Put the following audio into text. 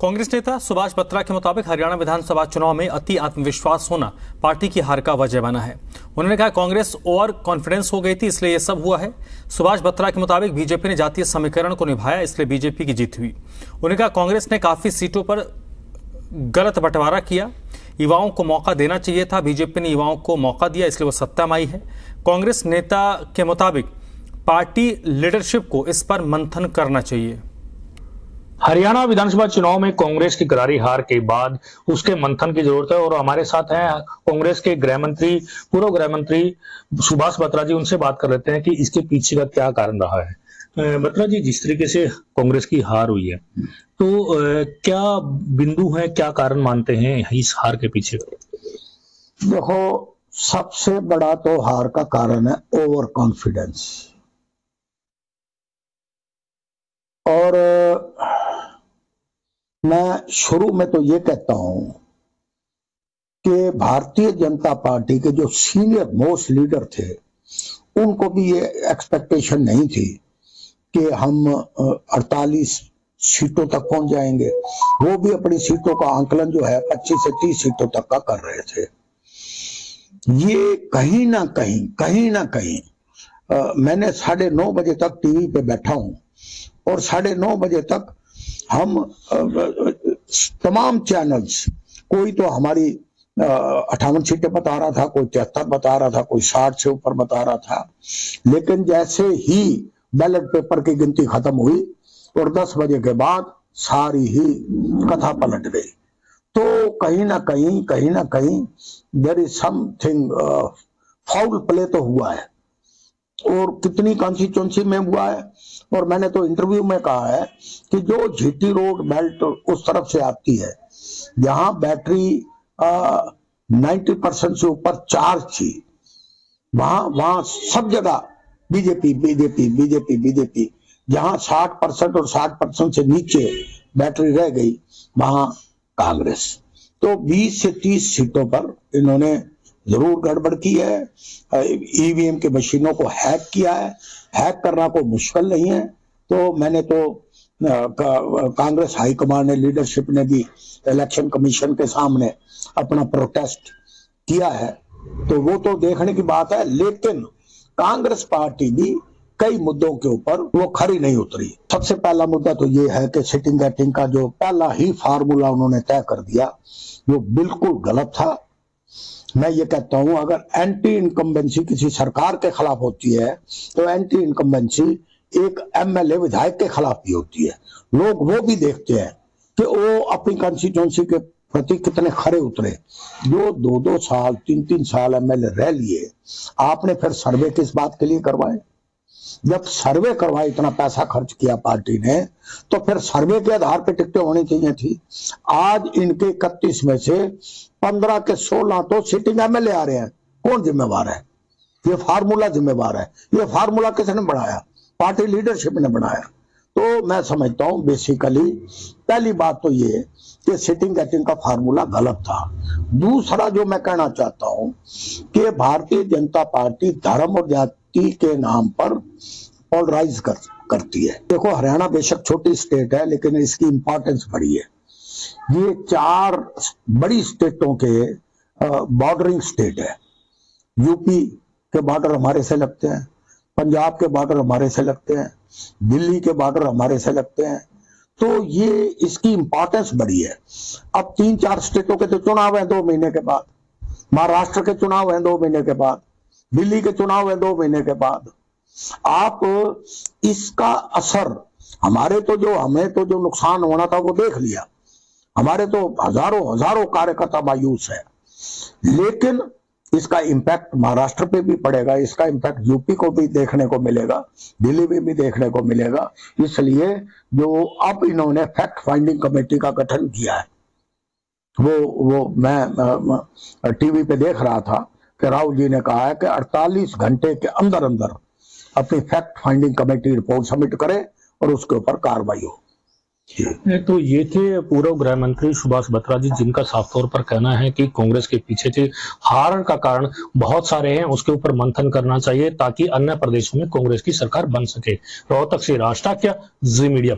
कांग्रेस नेता सुभाष बत्रा के मुताबिक हरियाणा विधानसभा चुनाव में अति आत्मविश्वास होना पार्टी की हार का वजह बना है। उन्होंने कहा कांग्रेस ओवर कॉन्फिडेंस हो गई थी, इसलिए यह सब हुआ है। सुभाष बत्रा के मुताबिक बीजेपी ने जातीय समीकरण को निभाया, इसलिए बीजेपी की जीत हुई। उन्होंने कहा कांग्रेस ने काफी सीटों पर गलत बंटवारा किया, युवाओं को मौका देना चाहिए था, बीजेपी ने युवाओं को मौका दिया, इसलिए वो सत्ता में आई है। कांग्रेस नेता के मुताबिक पार्टी लीडरशिप को इस पर मंथन करना चाहिए। हरियाणा विधानसभा चुनाव में कांग्रेस की करारी हार के बाद उसके मंथन की जरूरत है और हमारे साथ हैं कांग्रेस के पूर्व गृह मंत्री सुभाष बत्रा जी। उनसे बात कर लेते हैं कि इसके पीछे का क्या कारण रहा है। बत्रा जी, जिस तरीके से कांग्रेस की हार हुई है तो क्या बिंदु है, क्या कारण मानते हैं इस हार के पीछे? देखो, सबसे बड़ा तो हार का कारण है ओवर कॉन्फिडेंस। और मैं शुरू में तो ये कहता हूं कि भारतीय जनता पार्टी के जो सीनियर मोस्ट लीडर थे उनको भी ये एक्सपेक्टेशन नहीं थी कि हम 48 सीटों तक पहुंच जाएंगे। वो भी अपनी सीटों का आंकलन जो है 25 से 30 सीटों तक का कर रहे थे। ये कहीं ना कहीं मैंने 9:30 बजे तक टीवी पे बैठा हूं और 9:30 बजे तक हम तमाम चैनल्स, कोई तो हमारी 58 सीटें बता रहा था, कोई 73 बता रहा था, कोई 60 से ऊपर बता रहा था। लेकिन जैसे ही बैलेट पेपर की गिनती खत्म हुई और 10 बजे के बाद सारी ही कथा पलट गई। तो कहीं ना कहीं there is something foul play तो हुआ है। और कितनी कॉन्स्टिट्यूएंसी में हुआ है, और मैंने तो इंटरव्यू में कहा है कि जो जीटी रोड बेल्ट उस तरफ से आती है, जहां बैटरी 90% से ऊपर चार्ज थी, वहां सब जगह बीजेपी। जहां 60% और 60% से नीचे बैटरी रह गई, वहां कांग्रेस। तो 20 से 30 सीटों पर इन्होंने जरूर गड़बड़ की है। ईवीएम के मशीनों को हैक किया है। हैक करना कोई मुश्किल नहीं है। तो मैंने तो कांग्रेस हाईकमान ने, लीडरशिप ने भी इलेक्शन कमीशन के सामने अपना प्रोटेस्ट किया है, तो वो तो देखने की बात है। लेकिन कांग्रेस पार्टी भी कई मुद्दों के ऊपर वो खरी नहीं उतरी। सबसे पहला मुद्दा तो ये है कि सिटिंग गेटिंग का जो पहला ही फार्मूला उन्होंने तय कर दिया, वो बिल्कुल गलत था। मैं ये कहता हूं, अगर एंटी इनकम्बेंसी किसी सरकार के खिलाफ होती है तो एंटी इनकम्बेंसी एक एमएलए विधायक के खिलाफ भी होती है। लोग वो भी देखते हैं कि वो अपनी कॉन्स्टिट्यूएंसी के प्रति कितने खरे उतरे। जो 2-2 साल 3-3 साल एमएलए रह लिए, आपने फिर सर्वे किस बात के लिए करवाए? जब सर्वे करवाए, इतना पैसा खर्च किया पार्टी ने, तो फिर सर्वे के आधार पर टिकटें होनी चाहिए थी। आज इनके 31 में से 15 के 16 तो सिटिंग एमएलए आ रहे हैं। कौन जिम्मेवार है? ये फार्मूला जिम्मेवार है। ये फार्मूला किसने बनाया? पार्टी लीडरशिप ने बनाया। तो मैं समझता हूं बेसिकली पहली बात तो ये कि सिटिंग गेटिंग का फार्मूला गलत था। दूसरा जो मैं कहना चाहता हूं कि भारतीय जनता पार्टी धर्म और जाति के नाम पर पोलराइज करती है। देखो, हरियाणा बेशक छोटी स्टेट है, लेकिन इसकी इंपॉर्टेंस बड़ी है। ये 4 बड़ी स्टेटों के बॉर्डरिंग स्टेट है। यूपी के बॉर्डर हमारे से लगते हैं, पंजाब के बॉर्डर हमारे से लगते हैं, दिल्ली के बॉर्डर हमारे से लगते हैं। तो ये इसकी इंपॉर्टेंस बड़ी है। अब 3-4 स्टेटों के तो चुनाव है 2 महीने के बाद, महाराष्ट्र के चुनाव है 2 महीने के बाद, दिल्ली के चुनाव है 2 महीने के बाद। आप इसका असर हमें तो जो नुकसान होना था वो देख लिया। हमारे तो हजारों कार्यकर्ता मायूस है। लेकिन इसका इम्पैक्ट महाराष्ट्र पे भी पड़ेगा, इसका इम्पैक्ट यूपी को भी देखने को मिलेगा, दिल्ली में भी देखने को मिलेगा। इसलिए जो अब इन्होंने फैक्ट फाइंडिंग कमेटी का गठन किया है, वो मैं टीवी पे देख रहा था कि राहुल जी ने कहा है कि 48 घंटे के अंदर अपनी fact finding committee report submit करे और उसके ऊपर कार्रवाई हो। तो ये थे पूर्व गृह मंत्री सुभाष बत्रा जी, जिनका साफ तौर पर कहना है कि कांग्रेस के पीछे थे। हार का कारण बहुत सारे हैं, उसके ऊपर मंथन करना चाहिए ताकि अन्य प्रदेशों में कांग्रेस की सरकार बन सके। रोहतक से राज ठाकुर, जी मीडिया।